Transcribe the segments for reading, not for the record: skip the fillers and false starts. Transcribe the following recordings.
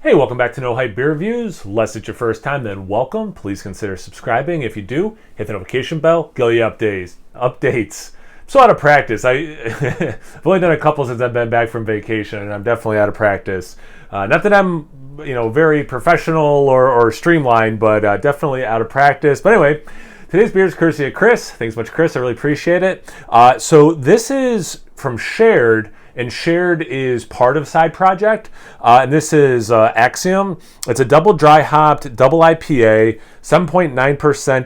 Hey, welcome back to No Hype Beer Reviews. Unless it's your first time, then welcome. Please consider subscribing. If you do, hit the notification bell. Get all your updates. I'm so out of practice. I've only done a couple since I've been back from vacation, and I'm definitely out of practice. Not that I'm, very professional or streamlined, but definitely out of practice. But anyway, today's beer is courtesy of Chris. Thanks so much, Chris. I really appreciate it. So this is from Shared. And Shared is part of Side Project, and this is Axiom. It's a double dry hopped, double IPA, 7.9%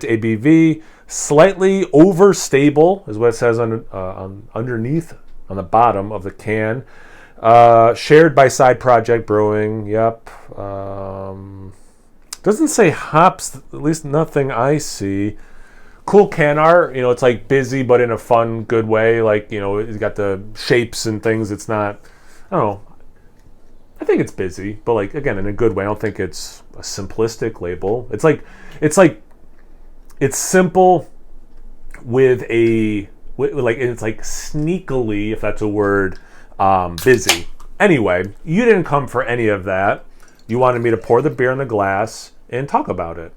ABV, slightly overstable is what it says underneath on the bottom of the can. Shared by Side Project Brewing. Yep. Doesn't say hops, at least nothing I see. Cool can art, it's like busy but in a fun, good way. Like, it's got the shapes and things. It's not, I don't know. I think it's busy, but like, again, in a good way. I don't think it's a simplistic label. It's simple with it's like sneakily, if that's a word, busy. Anyway, you didn't come for any of that. You wanted me to pour the beer in the glass and talk about it.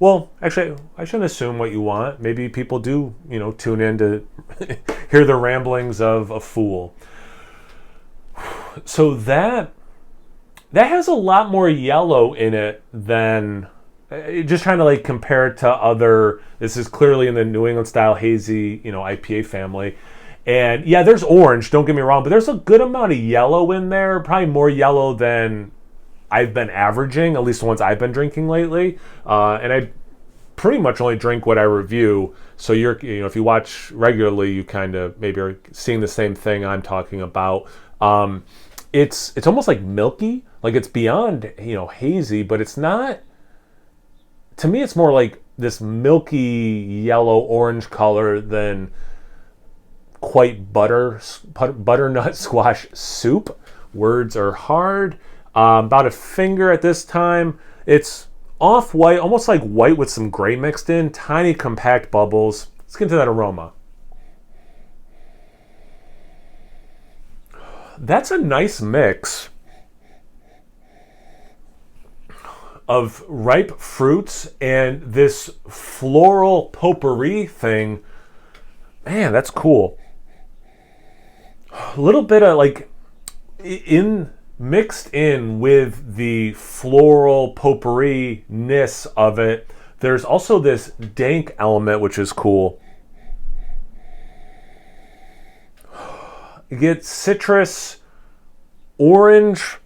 Well, actually, I shouldn't assume what you want. Maybe people do, tune in to hear the ramblings of a fool. So that has a lot more yellow in it than, just trying to compare it to other. This is clearly in the New England style hazy, IPA family. And yeah, there's orange, don't get me wrong, but there's a good amount of yellow in there, probably more yellow than I've been averaging, at least the ones I've been drinking lately, and I pretty much only drink what I review. So if you watch regularly, you kind of maybe are seeing the same thing I'm talking about. It's almost like milky, like it's beyond hazy, but it's not. To me, it's more like this milky yellow orange color than quite butternut squash soup. Words are hard. About a finger at this time. It's off-white, almost like white with some gray mixed in. Tiny, compact bubbles. Let's get into that aroma. That's a nice mix of ripe fruits and this floral potpourri thing. Man, that's cool. A little bit of mixed in with the floral potpourri-ness of it, there's also this dank element, which is cool. You get citrus, orange,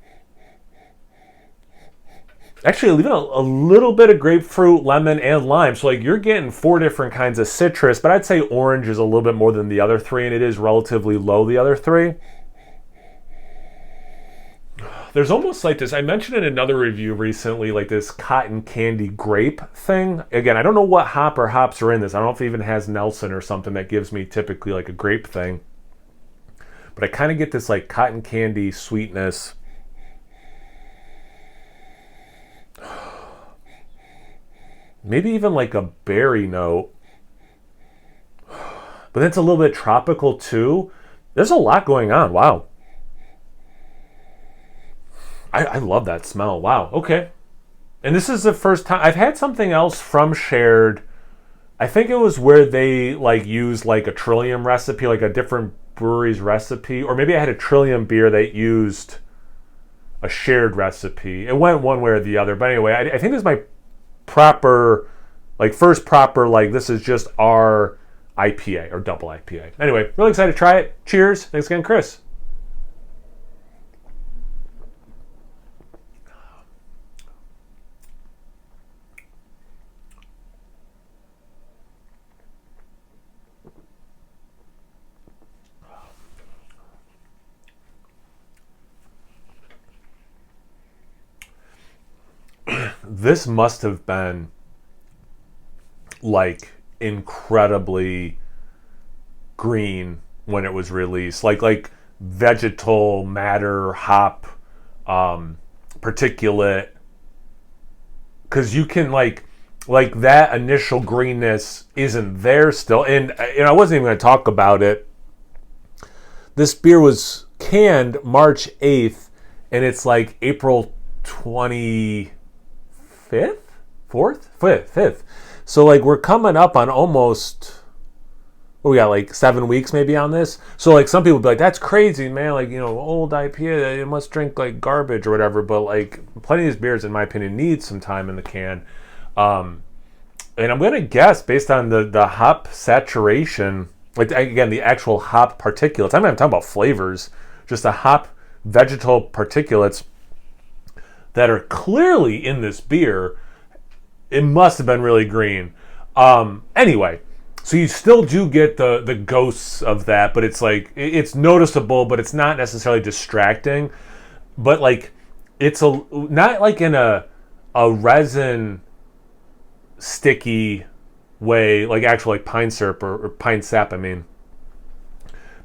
actually even a little bit of grapefruit, lemon, and lime. So you're getting 4 different kinds of citrus, but I'd say orange is a little bit more than the other 3, and it is relatively low, the other 3. There's almost like this, I mentioned in another review recently, like this cotton candy grape thing. Again, I don't know what hop or hops are in this. I don't know if it even has Nelson or something that gives me typically like a grape thing. But I kind of get this like cotton candy sweetness. Maybe even like a berry note. But it's a little bit tropical too. There's a lot going on. Wow. I love that smell. Wow. Okay. And this is the first time I've had something else from Shared. I think it was where they used a Trillium recipe, like a different brewery's recipe, or maybe I had a Trillium beer that used a Shared recipe. It went one way or the other. But anyway, I think this is my proper, first proper, this is just our IPA or double IPA. Anyway, really excited to try it. Cheers. Thanks again, Chris. This must have been incredibly green when it was released, like vegetal matter, hop, particulate, because you can that initial greenness isn't there still. And I wasn't even going to talk about it. This beer was canned March 8th, and it's like April 25th, 4th, 5th. So like we're coming up on almost, we got like 7 weeks maybe on this. So like some people be like, that's crazy, man. Like, old IPA, you must drink like garbage or whatever. But like plenty of these beers, in my opinion, need some time in the can. And I'm going to guess based on the hop saturation, like again, the actual hop particulates. I'm not even talking about flavors, just the hop vegetal particulates that are clearly in this beer. It must have been really green. Anyway, so you still do get the ghosts of that, but it's like, it's noticeable, but it's not necessarily distracting. But like, it's not like in a resin sticky way, like actual like pine syrup or pine sap, I mean.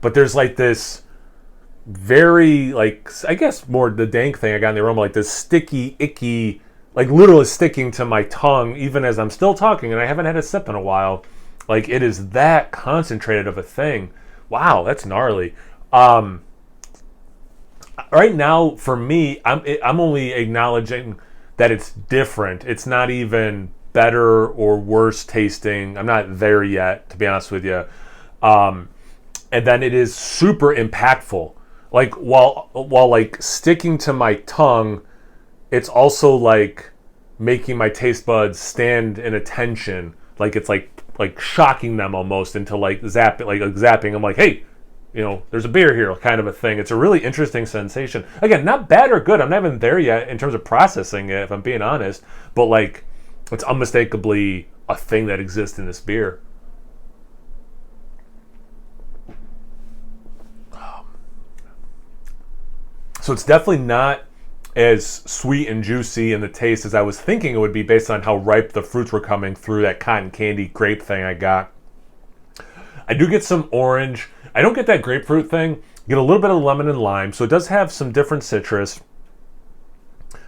But there's like this very, like, I guess more the dank thing I got in the aroma, like this sticky, icky, like literally sticking to my tongue even as I'm still talking, and I haven't had a sip in a while. Like, it is that concentrated of a thing. Wow, that's gnarly. Right now, for me, I'm only acknowledging that it's different. It's not even better or worse tasting. I'm not there yet, to be honest with you. And then it is super impactful. Like, while like sticking to my tongue, it's also like making my taste buds stand in attention. Like, it's like shocking them almost into like zapping. I'm like, hey, there's a beer here, kind of a thing. It's a really interesting sensation. Again, not bad or good. I'm not even there yet in terms of processing it, if I'm being honest. But like, it's unmistakably a thing that exists in this beer. So it's definitely not as sweet and juicy in the taste as I was thinking it would be based on how ripe the fruits were coming through that cotton candy grape thing I got. I do get some orange. I don't get that grapefruit thing. I get a little bit of lemon and lime, so it does have some different citrus.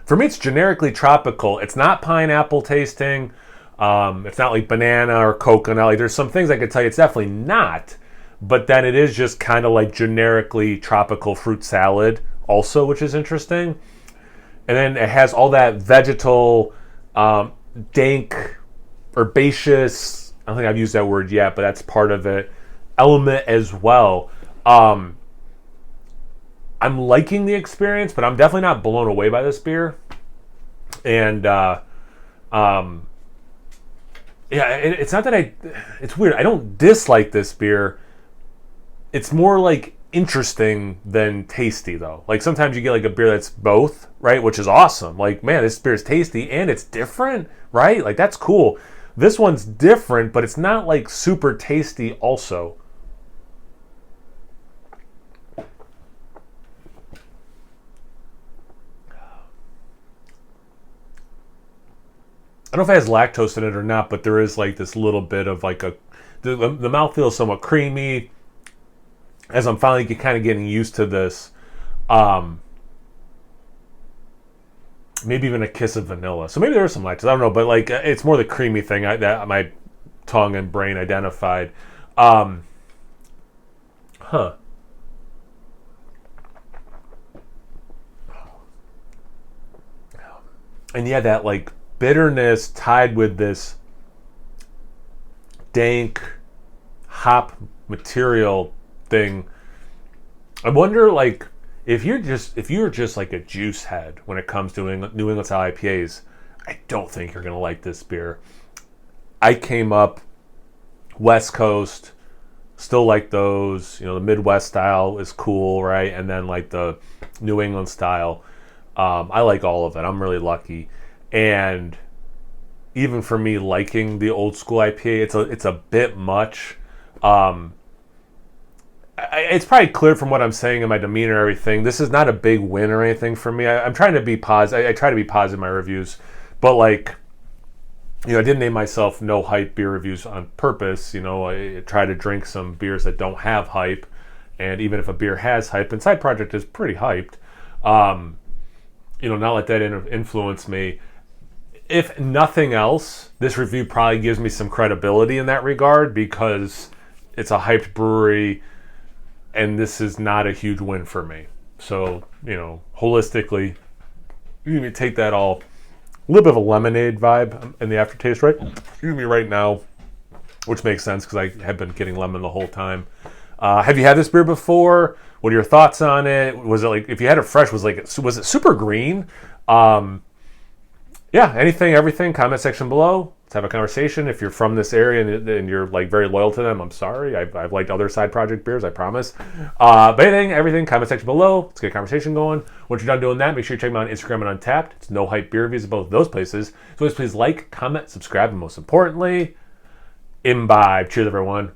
For me, it's generically tropical. It's not pineapple tasting. It's not like banana or coconut. Like, there's some things I could tell you it's definitely not, but then it is just kind of like generically tropical fruit salad also, which is interesting. And then it has all that vegetal, dank, herbaceous, I don't think I've used that word yet, but that's part of it, element as well. I'm liking the experience, but I'm definitely not blown away by this beer. And yeah, it's not that it's weird. I don't dislike this beer. It's more like interesting than tasty, though. Like, sometimes you get like a beer that's both, right? Which is awesome. Like, man, this beer is tasty and it's different, right? Like, that's cool. This one's different, but it's not like super tasty also. I don't know if it has lactose in it or not, but there is like this little bit of like the mouthfeel is somewhat creamy as I'm finally kind of getting used to this. Maybe even a kiss of vanilla. So maybe there is some lactose. I don't know, but like it's more the creamy thing that my tongue and brain identified. And yeah, that like bitterness tied with this dank hop material thing. I wonder, like, if you're just like a juice head when it comes to New England style IPAs, I don't think you're gonna like this beer. I came up West Coast, still like those. The Midwest style is cool, right? And then like the New England style, I like all of it. I'm really lucky. And even for me, liking the old school IPA, it's a bit much. It's probably clear from what I'm saying in my demeanor and everything. This is not a big win or anything for me. I'm trying to be positive. I try to be positive in my reviews, but like, I didn't name myself no hype beer reviews on purpose. I try to drink some beers that don't have hype, and even if a beer has hype, and Side Project is pretty hyped, not let that influence me. If nothing else, this review probably gives me some credibility in that regard because it's a hyped brewery, and this is not a huge win for me. So holistically, you take that all, a little bit of a lemonade vibe in the aftertaste, right? Excuse me, right now, which makes sense because I have been getting lemon the whole time. Have you had this beer before? What are your thoughts on it? Was it like, if you had it fresh, was it super green? Yeah, anything, everything, comment section below. Let's have a conversation. If you're from this area and you're like very loyal to them, I'm sorry. I've liked other side project beers, I promise. But anything, everything, comment section below. Let's get a conversation going. Once you're done doing that, make sure you check me out on Instagram and Untapped. It's No Hype Beer Reviews at both of those places. So please like, comment, subscribe, and most importantly, imbibe. Cheers, everyone.